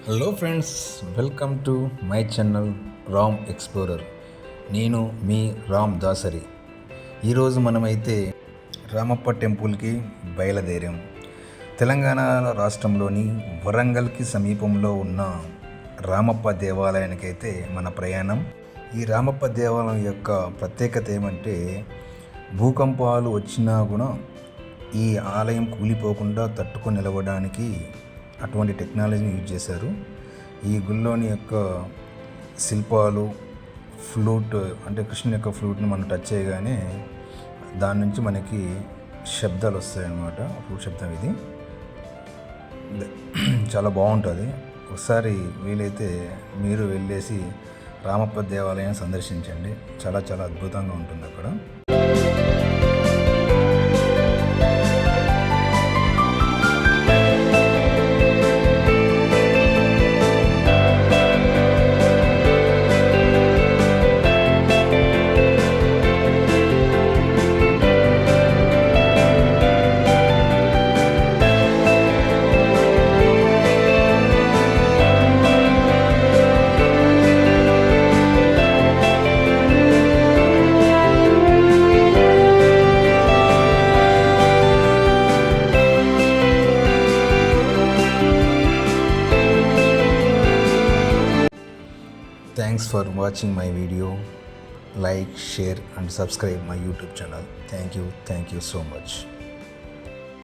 Hello friends, welcome to my channel Ram explorer. నేను మీ రామ్ దాసరి. ఈరోజు మనమైతే రామప్ప టెంపుల్కి బయలుదేరాం. తెలంగాణ రాష్ట్రంలోని వరంగల్కి సమీపంలో ఉన్న రామప్ప దేవాలయానికి అయితే మన ప్రయాణం. ఈ రామప్ప దేవాలయం యొక్క ప్రత్యేకత ఏమంటే, భూకంపాలు వచ్చినా కూడా ఈ ఆలయం కూలిపోకుండా తట్టుకొని నిలవడానికి అటువంటి టెక్నాలజీని యూజ్ చేశారు. ఈ గుళ్ళోని యొక్క శిల్పాలు, ఫ్లూట్ అంటే కృష్ణుని యొక్క ఫ్లూట్ని మనం టచ్ చేయగానే దాని నుంచి మనకి శబ్దాలు వస్తాయి అన్నమాట. ఫ్లూట్ శబ్దం ఇది చాలా బాగుంటుంది. ఒకసారి వీలైతే మీరు వెళ్ళేసి రామప్ప దేవాలయాన్ని సందర్శించండి. చాలా చాలా అద్భుతంగా ఉంటుంది అక్కడ. Thanks for watching my video. Like, share and subscribe my YouTube channel. Thank you so much.